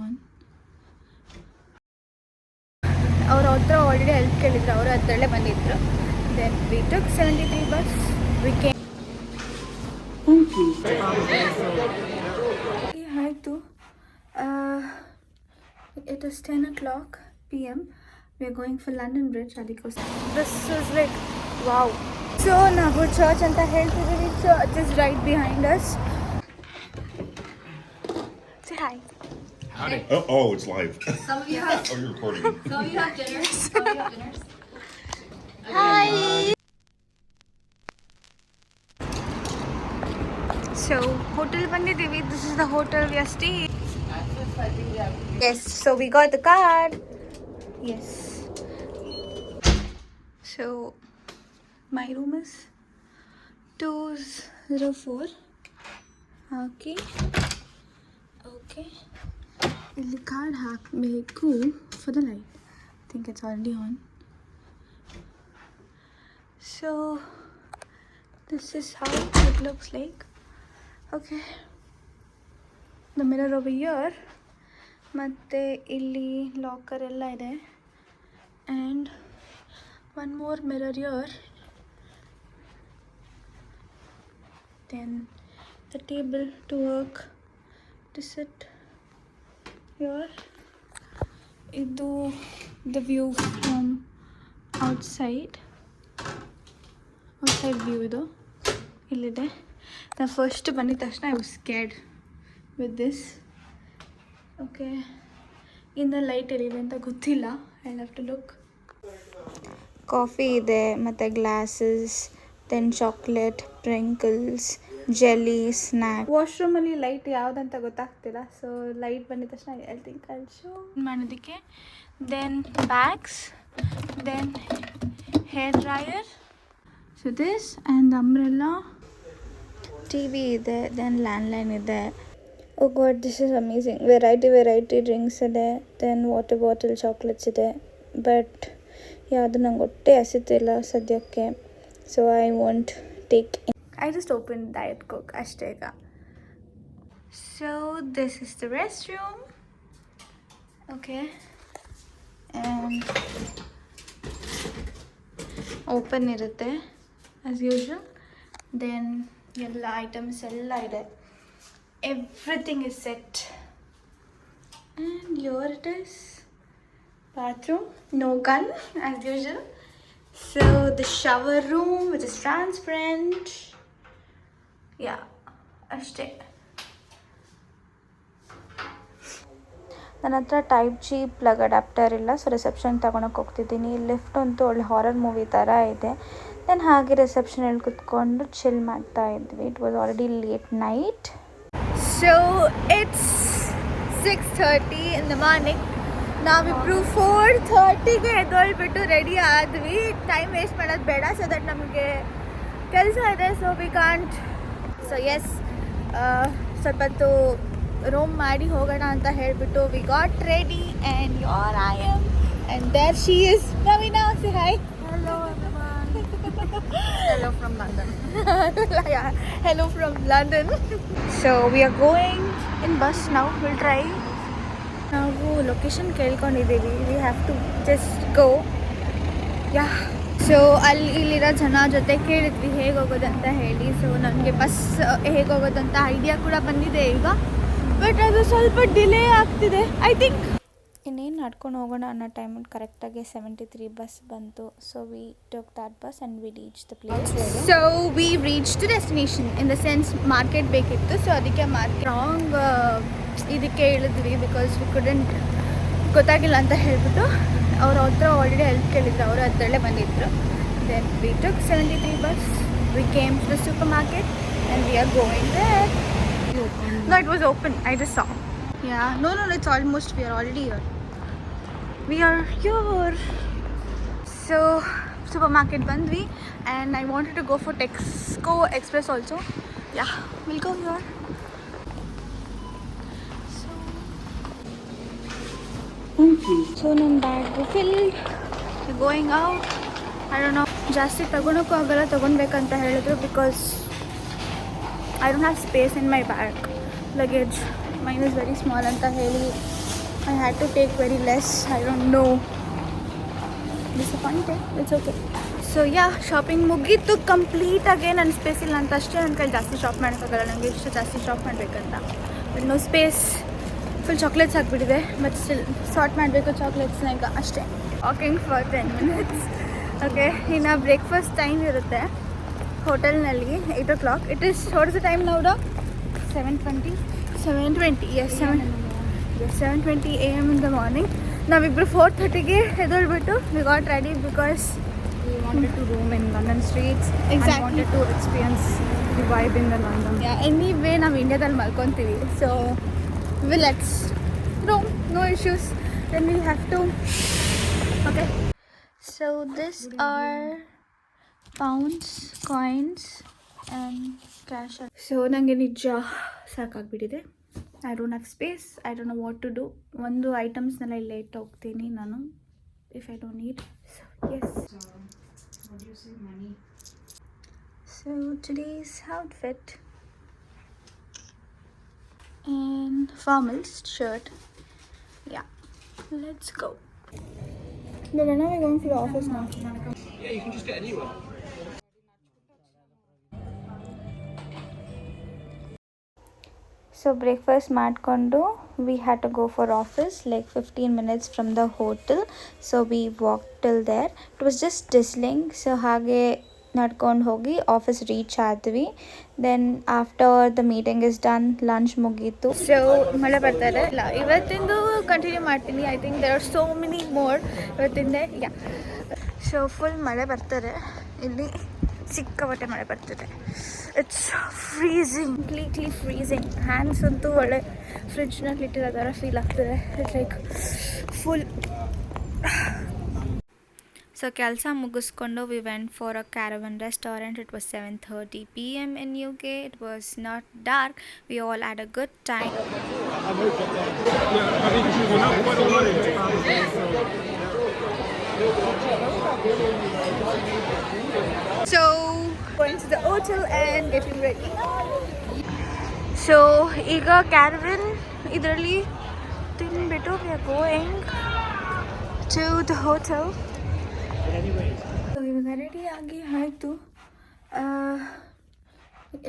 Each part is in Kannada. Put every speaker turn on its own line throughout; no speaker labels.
ಆನ್ ಅವ್ರ ಹತ್ರ ಆಲ್ರೆಡಿ ಹೆಲ್ಪ್ ಕೇಳಿದ್ರು, ಅವರು ಹತ್ರಲ್ಲೇ ಬಂದಿದ್ರು. Then we took 73 bus. We came. ಆಯಿತು. It is 10 o'clock p.m. We are going for London Bridge. This is like wow. So ನಾವು ಚರ್ಚ್ ಅಂತ ಹೇಳ್ತಿದ್ದೀವಿ. Church is right behind us. Say hi.
Howdy. Oh, it's live.
Some of you have.
Oh, you're recording.
Some of you have dinners. Some of you have dinners.
Hi. So hotel ಬಂದಿದ್ದೀವಿ. This is the hotel we are staying. Yes, so we got the card. Yes. So my room is 204. Okay. Okay. ಇಲ್ಲಿ ಕಾರ್ಡ್ ಹಾಕಬೇಕು for the light. I think it's already on. So this is how it looks like. Okay. The mirror over here. ಮತ್ತು ಇಲ್ಲಿ ಲಾಕರ್ ಎಲ್ಲ ಇದೆ. And one more mirror here. Then the table to work to sit here. ಇದು the view from outside view ಇದು ಇಲ್ಲಿದೆ. ನಾನು ಫಸ್ಟ್ ಬಂದಿದ ತಕ್ಷಣ I was scared with this. Okay, ಇನ್ನು ಲೈಟ್ ಎಲ್ಲಿದೆ ಅಂತ ಗೊತ್ತಿಲ್ಲ. I have to look. Coffee ಇದೆ ಮತ್ತು glasses, then chocolate, Pringles, jelly, snack. ವಾಶ್ರೂಮಲ್ಲಿ ಲೈಟ್ ಯಾವುದಂತ ಗೊತ್ತಾಗ್ತಿಲ್ಲ. ಸೊ ಲೈಟ್ ಬಂದಿದ ತಕ್ಷಣ ಐ ಥಿಂಕ್ ಐ ಶೋ ಮಾಡೋದಕ್ಕೆ. Then bags, then hair dryer, so this and umbrella. T V ಇದೆ, ದೆನ್ ಲ್ಯಾಂಡ್ಲೈನ್ ಇದೆ. Oh god, this is amazing. Variety drinks ಇದೆ, ದೆನ್ ವಾಟರ್ ಬಾಟಲ್, ಚಾಕ್ಲೇಟ್ಸ್ ಇದೆ. ಬಟ್ ಯಾವುದು ನಂಗೆ ಹೊಟ್ಟೆ ಹಸಿತಿಲ್ಲ ಸದ್ಯಕ್ಕೆ. So I want take I just open diet Coke ಅಷ್ಟೇ ಈಗ. So this is the rest room. Okay, and open ಇರುತ್ತೆ ಆ್ಯಸ್ ಯೂಶ್ವಲ್. ದೆನ್ ಎಲ್ಲ ಐಟಮ್ಸ್ ಎಲ್ಲ ಇದೆ. Everything is set, and here it is. Bathroom, no gun as usual. So the shower room, which is transparent. Yeah, ashte. ನನ್ನ ಹತ್ರ ಟೈಪ್ ಜಿ ಪ್ಲಗ್ ಅಡಾಪ್ಟರ್ ಇಲ್ಲ, ಸೊ ರಿಸೆಪ್ಷನ್ ತೊಗೊಳಕ್ಕೆ ಹೋಗ್ತಿದ್ದೀನಿ. ಲಿಫ್ಟ್ ಅಂತೂ ಒಳ್ಳೆ ಹಾರರ್ ಮೂವಿ ಥರ ಇದೆ. ದೆನ್ ಹಾಗೆ ರಿಸೆಪ್ಷನಲ್ಲಿ ಕುತ್ಕೊಂಡು ಚಿಲ್ ಮಾಡ್ತಾ ಇದ್ವಿ. It was already late night. So it's 6:30 in the morning. ನಾವಿಬ್ರು 4:30ಗೆ ಎದ್ದೊಳ್ಬಿಟ್ಟು ರೆಡಿ ಆದ್ವಿ. ಟೈಮ್ ವೇಸ್ಟ್ ಮಾಡೋದು ಬೇಡ, ಸೊ ದಟ್ ನಮಗೆ ಕೆಲಸ ಇದೆ. So we can't. So yes, ಸ್ವಲ್ಪ ಹೊತ್ತು ರೋಮ್ ಮಾಡಿ ಹೋಗೋಣ ಅಂತ ಹೇಳಿಬಿಟ್ಟು we got ready. And your I am and there she is Naveena. Say hi.
Hello everyone. Hello from London.
Yeah, hello from London. So we are going in bus now. We'll try. ನಾವು ಲೊಕೇಶನ್ ಕೇಳ್ಕೊಂಡಿದ್ದೀವಿ. We have to just go. Yeah, so ಇಲ್ಲಿರೋ ಜನ ಜೊತೆ ಕೇಳಿದ್ವಿ ಹೇಗೆ ಹೋಗೋದಂತ ಹೇಳಿ. ಸೊ ನನಗೆ ಬಸ್ ಹೇಗೆ ಹೋಗೋದಂತ ಐಡಿಯಾ ಕೂಡ ಬಂದಿದೆ ಈಗ. ಬಟ್ ಅದು ಸ್ವಲ್ಪ ಡಿಲೇ ಆಗ್ತಿದೆ ಐ ಥಿಂಕ್. ಇನ್ನೇನು ನಡ್ಕೊಂಡು ಹೋಗೋಣ ಅನ್ನೋ ಟೈಮಲ್ಲಿ ಕರೆಕ್ಟಾಗಿ 73 ಬಸ್ ಬಂತು. So we took that bus and we reach the place. So we reach the destination. In the sense market ಬೇಕಿತ್ತು, ಸೊ ಅದಕ್ಕೆ ಮಾರ್ಕೆಟ್ ರಾಂಗ್ ಇದಕ್ಕೆ ಇಳಿದ್ವಿ. ಬಿಕಾಸ್ ವಿ ಕುಡೆಂಟ್ ಗೊತ್ತಾಗಿಲ್ಲ ಅಂತ ಹೇಳ್ಬಿಟ್ಟು ಅವ್ರ ಹತ್ರ ಆಲ್ರೆಡಿ ಹೆಲ್ಪ್ ಕೇಳಿದ್ರು, ಅವರು ಹತ್ರಲ್ಲೇ ಬಂದಿದ್ರು. Then we took 73 bus. We came to the supermarket and we are going there. No, it was open. I just saw. Yeah. No, it's almost. We are already here. We are here. So, supermarket bandvi, and I wanted to go for Tesco Express also. Yeah, we'll go here. So ನನ್ನ bag filled. We're going out. I don't know. ಜಾಸ್ತಿ ತಗೊಳಕ್ಕೂ ಆಗಲ್ಲ, ತಗೊಳ್ಬೇಕಂತ ಹೇಳಿದ್ರು, because I don't have space in my bag luggage. Mine is very small ಅಂತ ಹೇಳಿ I had to take very less. I don't know, disappointed. It's okay. So yeah, shopping ಮುಗೀತು ಕಂಪ್ಲೀಟಾಗಿ. ನನ್ನ ಸ್ಪೇಸ್ ಇಲ್ಲ ಅಂತ ಅಷ್ಟೇ. ನನ್ನ ಕೈ ಜಾಸ್ತಿ ಶಾಪ್ ಮಾಡೋಕ್ಕಾಗಲ್ಲ, ನನಗೆ ಇಷ್ಟು ಜಾಸ್ತಿ ಶಾಪ್ ಮಾಡಬೇಕಂತ. But no space. Full chocolates ಆಗಿಬಿಟ್ಟಿದೆ. ಬಟ್ ಸ್ಟಿಲ್ ಸಾರ್ಟ್ ಮಾಡಬೇಕು ಚಾಕ್ಲೇಟ್ಸ್ನ ಈಗ ಅಷ್ಟೇ. Walking for 10 minutes. ಓಕೆ, ಇನ್ನು ಬ್ರೇಕ್ಫಾಸ್ಟ್ ಟೈಮ್ ಇರುತ್ತೆ ಹೋಟೆಲ್ನಲ್ಲಿ 8 o'clock. It is what is the time now? 7:20. 7:20, yes, 7:20 AM in the morning. ನಾವಿಬ್ಬರು 4:30ಗೆ ಎದ್ದೇಳ್ಬಿಟ್ಟು we got ready because
We wanted to roam in London streets.
Exactly.
And wanted to experience the vibe in the London.
Anyway ನಾವು ಇಂಡಿಯಾದಲ್ಲಿ ಮಲ್ಕೊತೀವಿ. So let's roam, no issues. Then we have to, okay. So these are pounds, coins and cash. So ನನಗೆ ನಿಜ ಸಾಕಾಗ್ಬಿಟ್ಟಿದೆ. I don't have space. I don't know what to do. ಒಂದು ಐಟಮ್ಸ್ನೆಲ್ಲ ಇಲ್ಲೇ ಇಟ್ಟು ಹೋಗ್ತೀನಿ ನಾನು, if I don't need. So yes.
What do you say, money?
So today's outfit and formals shirt. Yeah, let's go. No, now we're going to the office now.
Yeah, you can just get anywhere.
So breakfast ಮಾಡ್ಕೊಂಡು we had to go for office like 15 minutes from the hotel. So we walked till there. It was just drizzling. So ಹಾಗೆ ನಡ್ಕೊಂಡು ಹೋಗಿ ಆಫೀಸ್ ರೀಚ್ ಆದ್ವಿ. Then after the meeting is done, lunch ಮುಗೀತು. ಸೊ ಮಳೆ ಬರ್ತಾರೆ. ಇಲ್ಲ, ಇವತ್ತಿಂದು ಕಂಟಿನ್ಯೂ ಮಾಡ್ತೀನಿ. I think there are so many more ಇವತ್ತಿಂದೆ. ಯಾ, ಸೊ ಫುಲ್ ಮಳೆ ಬರ್ತಾರೆ ಇಲ್ಲಿ. ಸಿಕ್ಕಾಪಟ್ಟೆ ಮಳೆ ಬರ್ತಿದೆ. It's freezing, completely freezing. Hands ಅಂತೂ ಒಳ್ಳೆ ಫ್ರಿಡ್ಜ್ನಲ್ಲಿ ಇಟ್ಟಿರೋ ಥರ ಫೀಲ್ ಆಗ್ತಿದೆ. It's like full. ಸೊ ಕೆಲಸ ಮುಗಿಸ್ಕೊಂಡು we went for a caravan restaurant. It was 7:30 PM in UK. It was not dark. We all had a good time. So going to the hotel and getting ready. So ಈಗ ಕ್ಯಾರವನ್ ಇದರಲ್ಲಿ ತಿನ್ಬಿಟ್ಟು we are going to the hotel. So ಇವಾಗ ರೆಡಿ ಆಗಿ ಆಯಿತು.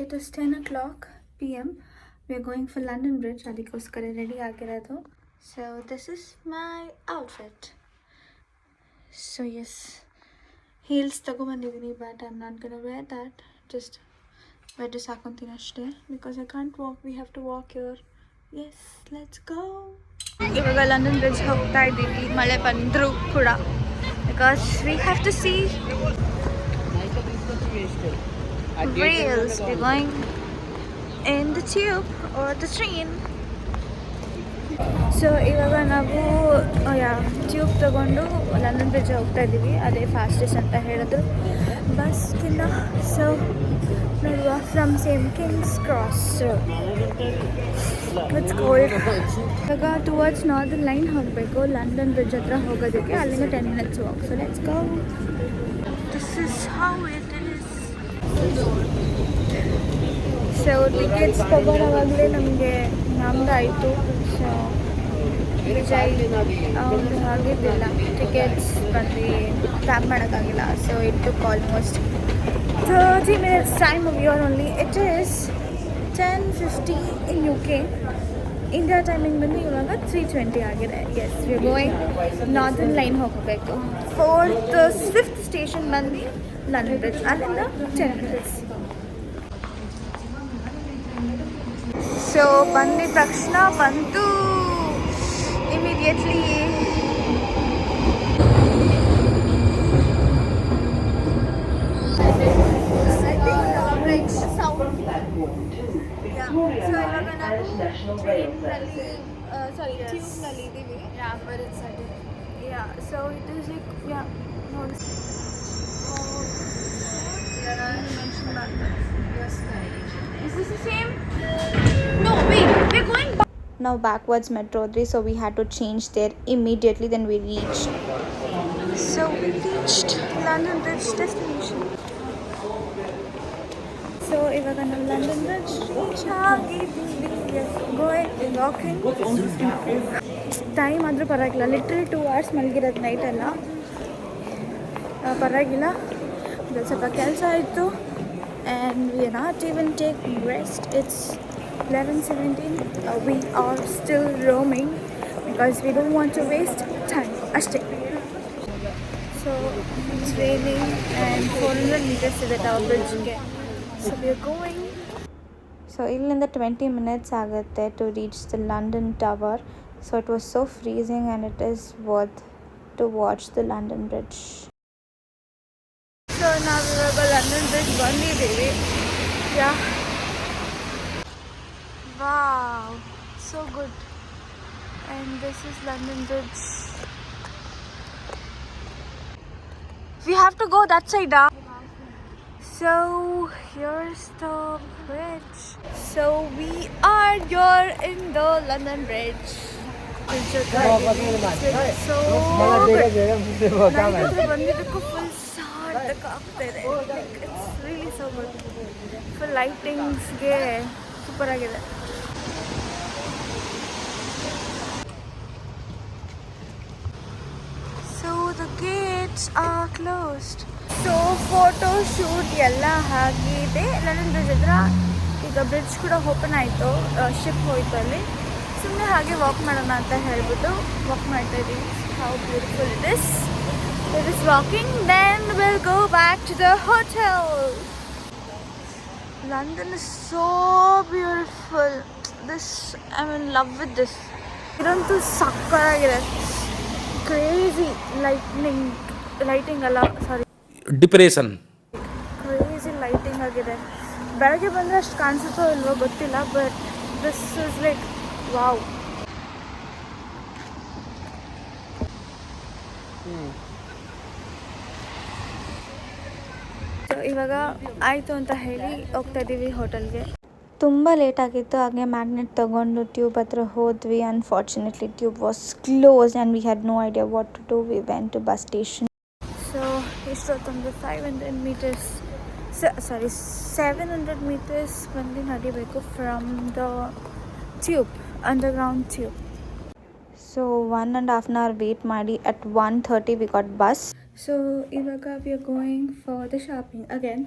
It is 10 o'clock PM. We are going for London Bridge. ಅದಕ್ಕೋಸ್ಕರ ರೆಡಿ ಆಗಿರೋದು. So this is my outfit. So yes, heels ತಗೊಬಂದಿದ್ದೀನಿ, but I am not gonna wear that. Just ವೆಡ್ರೆಸ್ ಹಾಕೊತೀನಿ ಅಷ್ಟೇ, because I can't walk. We have to walk here. Yes, let's go. ಇವಾಗ ಲಂಡನ್ ಬ್ರಿಡ್ಜ್ ಹೋಗ್ತಾ ಇದ್ದೀವಿ, ಮಳೆ ಬಂದರೂ ಕೂಡ, because we have to see reels. We're going in the tube or the train. So ಇವಾಗ ನಾವು ಟ್ಯೂಬ್ ತೊಗೊಂಡು ಲಂಡನ್ ಬ್ರಿಡ್ಜ್ ಹೋಗ್ತಾ ಇದ್ದೀವಿ. ಅದೇ ಫಾಸ್ಟೆಸ್ಟ್ ಅಂತ ಹೇಳಿದ್ರು ಬಸ್ಗಿನ್ನ. ಸೊ ನೋಡುವ, from same Kings Cross it's cold. ಇವಾಗ ಟುವರ್ಡ್ಸ್ ನಾರ್ದರ್ನ್ ಲೈನ್ ಹೋಗಬೇಕು ಲಂಡನ್ ಬ್ರಿಡ್ಜ್ ಹತ್ರ ಹೋಗೋದಕ್ಕೆ. ಅಲ್ಲಿಂದ 10 minutes walk. So let's go. This is how it is. So tickets ತಗೊಳ್ಳೋವಾಗಲೇ ನಮಗೆ ನಮ್ದಾಯಿತು. ಸೊ ವಿಜಯ್ ಅವ್ನು ಆಗಿದ್ದಿಲ್ಲ, ಟಿಕೆಟ್ಸ್ ಬಂದು ಟ್ಯಾಪ್ ಮಾಡೋಕ್ಕಾಗಿಲ್ಲ. So it took almost 30 minutes time of year only. It is 10:50 in UK. India timing ಬಂದು ಇವಾಗ 3:20 ಆಗಿದೆ. Yes, we are going northern line ಹೋಗಬೇಕು. 5th ಸ್ಟೇಷನ್ ಬಂದು ಲಂಡನ್ ಬ್ರಿಡ್ಜ್. ಅಲ್ಲಿಂದ 10 minutes. ಸೊ ಬಂದಿದ ತಕ್ಷಣ ಬಂತು ಇಮಿಡಿಯೇಟ್ಲಿ. ಸೊ ಇವಾಗ ನಾವು ಟ್ರೈನಲ್ಲಿ ಟ್ಯೂಬ್ನಲ್ಲಿ ಇದ್ದೀವಿ. ಸೊ ಇಟ್ ಈಸ್ ಲೈಕ್ ನೋಡಿ. Is this the same? No, wait. We're going back. Now backwards Metro 3, so we had to change there immediately. Then we reached. So we reached London Bridge destination. So ಇವಾಗ ನಾವು ಲಂಡನ್ ಬ್ರಿಡ್ಜ್ ರೀಚ್ ಆಗಿದ್ದೀವಿ. going walking. ಟೈಮ್ ಆದರೂ ಪರವಾಗಿಲ್ಲ, ಲಿಟ್ರಲಿ 2 hours ಮಲಗಿರೋದು ನೈಟೆಲ್ಲ. ಪರವಾಗಿಲ್ಲ, ಸ್ವಲ್ಪ ಕೆಲಸ ಆಯಿತು. And we are not even taking rest. It's 11:17. We are still roaming because we don't want to waste time. Ashte. So it's raining and 400 meters to the tower bridge. So we are going. So illinda 20 minutes agutte to reach the London Tower. So it was so freezing and it is worth to watch the London Bridge. So ನಾವಿವಾಗ ಲಂಡನ್ ಬ್ರಿಡ್ಜ್ ಬಂದಿದ್ದೀವಿ. Yeah. Wow, so good. And this is London Bridge. We have to go that side. So here's the bridge. So we are here in the London Bridge. So ಬಂದಿದ್ದಕ್ಕೂ ಫುಲ್ ಸಾರ್ಥಕಾಗ್ತಾಯಿದೆ. It's really so good. Full ಲೈಟಿಂಗ್ಸ್ಗೆ ಸೂಪರ್ ಆಗಿದೆ. So the gates are closed. So photo shoot ಎಲ್ಲ ಆಗಿದೆ ಲಂಡನ್ ಬ್ರಿಡ್ಜ್ ಹತ್ರ. ಈಗ ಬ್ರಿಡ್ಜ್ ಕೂಡ ಓಪನ್ ಆಯಿತು, ಶಿಪ್ ಹೋಯಿತು ಅಲ್ಲಿ. ಸುಮ್ಮನೆ ಹಾಗೆ ವಾಕ್ ಮಾಡೋಣ ಅಂತ ಹೇಳ್ಬಿಟ್ಟು ವಾಕ್ ಮಾಡ್ತಾ ಇದ್ದೀವಿ. How beautiful it is. It is walking, then we'll go back to the hotel. London is so beautiful. I'm in love with this. ಇದಂತೂ ಸಕ್ಕತ್ತಾಗಿದೆ. ಕ್ರೇಜಿ ಲೈಟಿಂಗ್ ಅಲ್ಲ, ಸಾರಿ,
ಡಿಪ್ರೆಷನ್.
ಕ್ರೇಜಿ ಲೈಟಿಂಗ್ ಆಗಿದೆ. ಬೆಳಗ್ಗೆ ಬಂದರೆ ಅಷ್ಟು ಕಾಣಿಸುತ್ತೋ ಇಲ್ವೋ ಗೊತ್ತಿಲ್ಲ, but this is like wow. So ಇವಾಗ ಆಯಿತು ಅಂತ ಹೇಳಿ ಹೋಗ್ತಾ ಇದ್ದೀವಿ ಹೋಟೆಲ್ಗೆ. ತುಂಬ ಲೇಟ್ ಆಗಿತ್ತು, ಹಾಗೆ ಮ್ಯಾಗ್ನೆಟ್ ತೊಗೊಂಡು ಟ್ಯೂಬ್ ಹತ್ರ ಹೋದ್ವಿ. Unfortunately tube was close and we had no idea what to do. We went to bus station. So ಇಷ್ಟೊತ್ತೊಂದು 700 meters ಬಂದು ನಡಿಬೇಕು from the tube, underground tube. So 1.5 hour wait ಮಾಡಿ at 1:30 we got bus. So ಇವಾಗ we are going for the shopping again.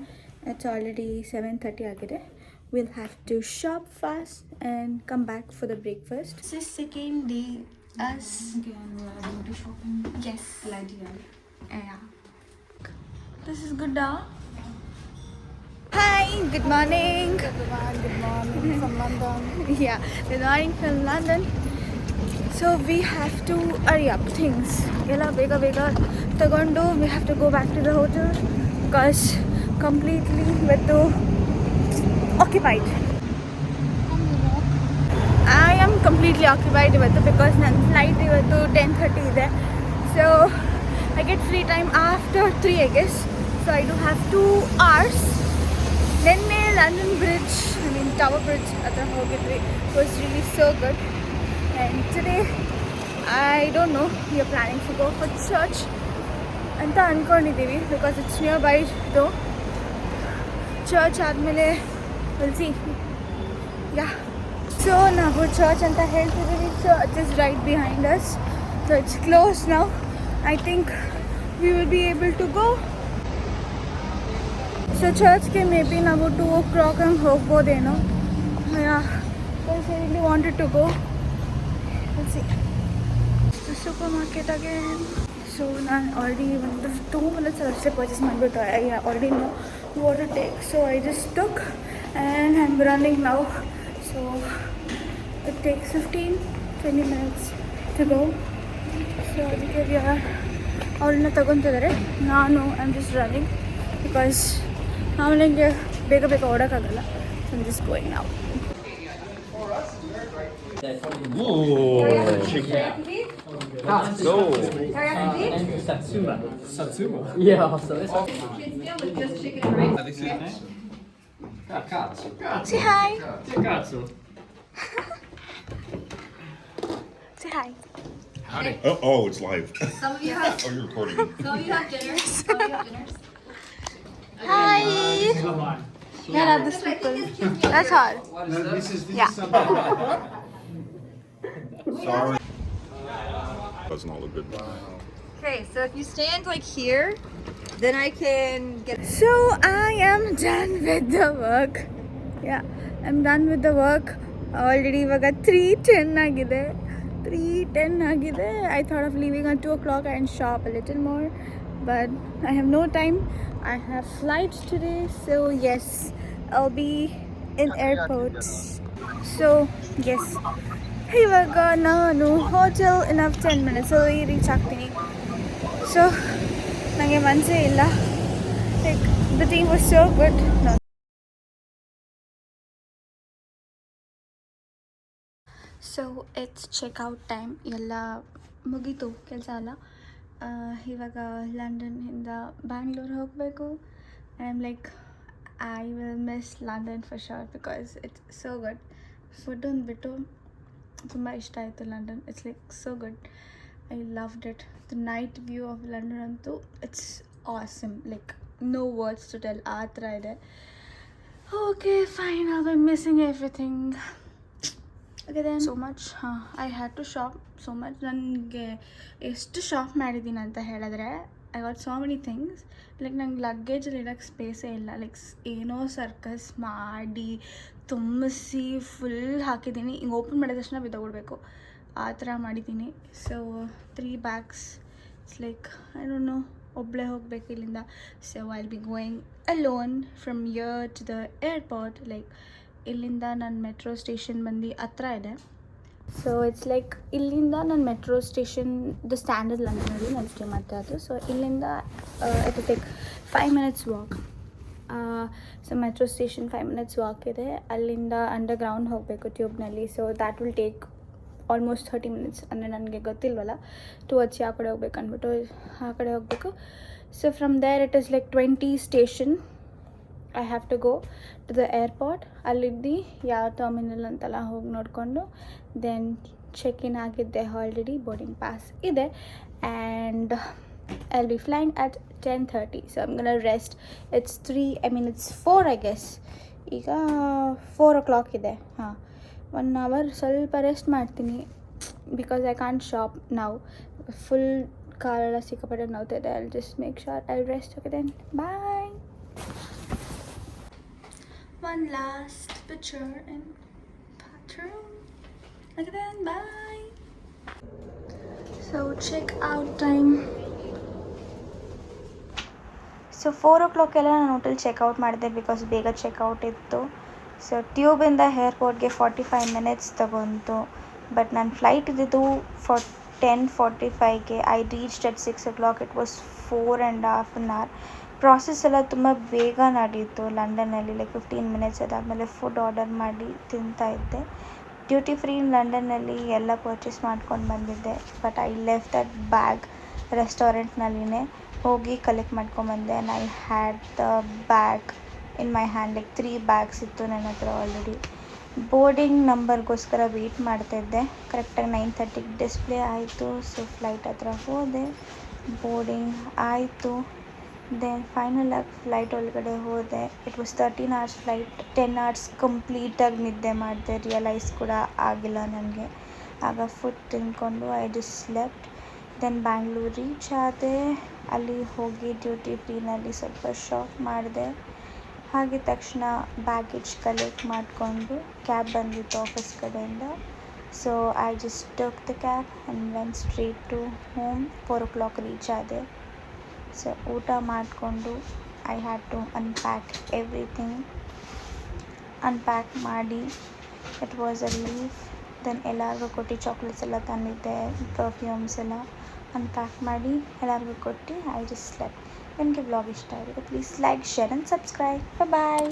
It's already 7:30 ಆಗಿದೆ. We'll have to shop fast and come back for the breakfast. This is second day us. Again we are going to shopping. Yes. Yeah. This is good. Hi, good morning.
Good morning from London.
Yeah, good morning from London. So we have to hurry up things. Ella bega tagondu we have to go back to the hotel because completely we're occupied. I am completely occupied because my flight is 10:30 ಇದೆ. So I get free time after 3, I guess. So I do have 2 hours. Then London Bridge, Tower Bridge hatra hogidvi. It was really so good. And today I don't know, we are planning to go for church anta ankondidivi because it's nearby though. Church admele we'll see. Yeah. So ನಾವು church ಅಂತ ಹೇಳ್ತಿದ್ದೀವಿ. Church is right behind us. So it's closed now. I think we will be able to go. So churchಗೆ maybe ನಾವು 2 o'clock ಹಂಗೆ ಹೋಗ್ಬೋದೇನೋ. Yeah, because I really wanted to go. Let's see. The supermarket again. So ನಾನು already 2 minutes ಅಷ್ಟೇ purchase ಮಾಡಿಬಿಟ್ಟು I already know what to take. So I just took and I'm running now. So it takes 15-20 minutes to go. So ಅದಕ್ಕೆ ಅವ್ರನ್ನ ತಗೊತಿದ್ದಾರೆ. ನಾನು I'm just running because ನನಗೆ ಬೇಗ ಓಡೋಕ್ಕಾಗಲ್ಲ. So I'm just going now.
Satsuma. Yeah, so this one.
Say hi.
Cazzo.
Say hi.
Howdy. Oh, it's live.
Some of you have
Oh, you're recording.
dinners. Some of you have dinners.
Hi. None of these people. That's all. Yeah.
Sorry. Doesn't all look good.
Okay, so if you stand like here, then I can get.
So I am done with the work. Yeah, I'm done with the work. Already ಇವಾಗ 3:10 ಆಗಿದೆ. 3:10 ಆಗಿದೆ. I thought of leaving at 2 o'clock and shop a little more. But I have no time. I have flights today. So yes, I'll be in airport. So yes. ಇವಾಗ ನಾನು ಹೋಟೆಲ್ ಇನ್ನು 10 minutes ಅಲ್ಲಿ ರೀಚ್ ಆಗ್ತೀನಿ. ಸೊ ನನಗೆ ಮನಸ್ಸೇ ಇಲ್ಲ. Like the team was so good. No. So it's checkout time. ಎಲ್ಲ ಮುಗೀತು ಕೆಲಸ ಎಲ್ಲ. ಇವಾಗ ಲಂಡನ್ನಿಂದ ಬ್ಯಾಂಗ್ಳೂರ್ ಹೋಗಬೇಕು. I am like I will miss London for sure because it's so good. Food ಅಂದ್ಬಿಟ್ಟು ತುಂಬ ಇಷ್ಟ ಆಯಿತು London. It's like so good. I loved it. The night view of London antu, it's awesome. Like no words to tell. ಆ ಥರ ಇದೆ. Okay, fine. I'll be missing everything. Okay then. So much. I had to shop so much. ನನಗೆ ಎಷ್ಟು ಶಾಪ್ ಮಾಡಿದ್ದೀನಿ ಅಂತ ಹೇಳಿದ್ರೆ I got so many things. Like ನಂಗೆ ಲಗ್ಗೇಜಲ್ಲಿ ಇಡೋಕ್ಕೆ ಸ್ಪೇಸೇ ಇಲ್ಲ. ಲೈಕ್ ಏನೋ ಸರ್ಕಸ್ ಮಾಡಿ ತುಂಬಿಸಿ ಫುಲ್ ಹಾಕಿದ್ದೀನಿ. ಹಿಂಗೆ ಓಪನ್ ಮಾಡಿದ ತಕ್ಷಣ ಬಿದ್ದೋಗ್ಬಿಡ್ಬೇಕು ಆ ಥರ ಮಾಡಿದ್ದೀನಿ. So 3 bags. It's like I don't know, ಒಬ್ಬಳೇ ಹೋಗಬೇಕು ಇಲ್ಲಿಂದ. So I will be going alone from here to the airport. Like ಇಲ್ಲಿಂದ ನನ್ನ ಮೆಟ್ರೋ ಸ್ಟೇಷನ್ ಬಂದು ಹತ್ರ ಇದೆ. ಸೊ ಇಟ್ಸ್ ಲೈಕ್ ಇಲ್ಲಿಂದ ನನ್ನ ಮೆಟ್ರೋ ಸ್ಟೇಷನ್ ದ ಸ್ಟ್ಯಾಂಡರ್ಡ್ ಲಂಡನಲ್ಲಿ ನಾನು ಸ್ಟೇ ಮಾಡ್ತಾ ಇದ್ದು. ಸೊ ಇಲ್ಲಿಂದ it will take 5 minutes walk. So metro station 5 minutes walk ಇದೆ. ಅಲ್ಲಿಂದ ಅಂಡರ್ ಗ್ರೌಂಡ್ ಹೋಗಬೇಕು ಟ್ಯೂಬ್ನಲ್ಲಿ. So that will take almost 30 minutes. ಅಂದರೆ ನನಗೆ ಗೊತ್ತಿಲ್ವಲ್ಲ ಟುವರ್ಡ್ಸ್ ಯಾವ ಕಡೆ ಹೋಗ್ಬೇಕು ಅಂದ್ಬಿಟ್ಟು ಆ ಕಡೆ ಹೋಗಬೇಕು. So from there it is like 20 station. I have to go to the airport. ಅಲ್ಲಿದ್ದು ಯಾವ ಟರ್ಮಿನಲ್ ಅಂತೆಲ್ಲ ಹೋಗಿ ನೋಡಿಕೊಂಡು ದೆನ್ ಚೆಕ್ ಇನ್ ಆಗಿದ್ದೆ. ಆಲ್ರೆಡಿ ಬೋರ್ಡಿಂಗ್ ಪಾಸ್ ಇದೆ. And I will be flying at 10:30. So I'm gonna rest. It's 4 I guess. ಈಗ 4 o'clock ಇದೆ. 1 hour ಸ್ವಲ್ಪ ರೆಸ್ಟ್ ಮಾಡ್ತೀನಿ ಬಿಕಾಸ್ ಐ ಕಾಂಟ್ ಶಾಪ್ ನಾವು. ಫುಲ್ ಕಾಲೆಲ್ಲ ಸಿಕ್ಕಾಪಟ್ಟೆ ನೋವ್ತಿದೆ. I will just make sure I will rest. Okay then bye. One last picture in bathroom. Okay then, bye. So check out time. So 4 o'clock ಎಲ್ಲ ನಾನು ಹೋಟೆಲ್ ಚೆಕ್ಔಟ್ ಮಾಡಿದೆ ಬಿಕಾಸ್ ಬೇಗ ಚೆಕ್ಔಟ್ ಇತ್ತು. ಸೊ ಟ್ಯೂಬಿಂದ ಏರ್ಪೋರ್ಟ್ಗೆ 45 minutes ತಗೊಂತು. ಬಟ್ ನನ್ನ ಫ್ಲೈಟ್ ಇದ್ದಿದ್ದು 10:45ಗೆ. I reached at 6 o'clock. It was 4.5 hours. Process ಎಲ್ಲ ತುಂಬ ಬೇಗ ನಡೀತು ಲಂಡನ್ನಲ್ಲಿ. Like 15 minutes. ಅದಾದಮೇಲೆ ಫುಡ್ ಆರ್ಡರ್ ಮಾಡಿ ತಿಂತಾ ಇದ್ದೆ. ಡ್ಯೂಟಿ ಫ್ರೀ ಲಂಡನ್ನಲ್ಲಿ ಎಲ್ಲ ಪರ್ಚೇಸ್ ಮಾಡ್ಕೊಂಡು ಬಂದಿದ್ದೆ. But I left that bag ರೆಸ್ಟೋರೆಂಟ್ನಲ್ಲಿನೇ ಹೋಗಿ ಕಲೆಕ್ಟ್ ಮಾಡ್ಕೊಂಬಂದೆ. And I had the bag in my hand. Like 3 bags ಇತ್ತು ನನ್ನ ಹತ್ರ ಆಲ್ರೆಡಿ. ಬೋರ್ಡಿಂಗ್ ನಂಬರ್ಗೋಸ್ಕರ ವೆಯ್ಟ್ ಮಾಡ್ತಾಯಿದ್ದೆ. ಕರೆಕ್ಟಾಗಿ 9:30ಗೆ ಡಿಸ್ಪ್ಲೇ ಆಯಿತು. ಸೊ ಫ್ಲೈಟ್ ಹತ್ರ ಹೋದೆ. ಬೋರ್ಡಿಂಗ್ ಆಯಿತು. ದೆನ್ ಫೈನಲಾಗಿ ಫ್ಲೈಟ್ ಒಳಗಡೆ ಹೋದೆ. It was 13 hours flight. 10 hours ಕಂಪ್ಲೀಟಾಗಿ ನಿದ್ದೆ ಮಾಡಿದೆ. ರಿಯಲೈಸ್ ಕೂಡ ಆಗಿಲ್ಲ ನನಗೆ. ಆಗ ಫುಡ್ ತಿಂದ್ಕೊಂಡು I just slept. Then Bangalore reach ಆದೆ. ಅಲ್ಲಿ ಹೋಗಿ ಡ್ಯೂಟಿ ಫ್ರೀನಲ್ಲಿ ಸ್ವಲ್ಪ ಶಾಪ್ ಮಾಡಿದೆ. ಹಾಗೆ ತಕ್ಷಣ ಬ್ಯಾಗೇಜ್ ಕಲೆಕ್ಟ್ ಮಾಡಿಕೊಂಡು ಕ್ಯಾಬ್ ಬಂದಿತ್ತು ಆಫೀಸ್ ಕಡೆಯಿಂದ. So I just took the cab and went straight to home. 4 o'clock reach ಆದೆ. ಸೊ ಊಟ ಮಾಡಿಕೊಂಡು I had to unpack everything. Unpack ಮಾಡಿ it was a relief. Then ಎಲ್ಲರಿಗೂ ಕೊಟ್ಟು ಚಾಕ್ಲೇಟ್ಸ್ ಎಲ್ಲ ತಂದಿದ್ದೆ, ಪರ್ಫ್ಯೂಮ್ಸ್ ಎಲ್ಲ ಅನ್ಪ್ಯಾಕ್ ಮಾಡಿ ಎಲ್ಲರಿಗೂ ಕೊಟ್ಟು ಐ ಜಸ್ಟ್ ಸ್ಲೆಪ್ಟ್. ನಿಮಗೆ ವ್ಲಾಗ್ ಇಷ್ಟ ಆಗಿದೆ please like, share and subscribe. Bye.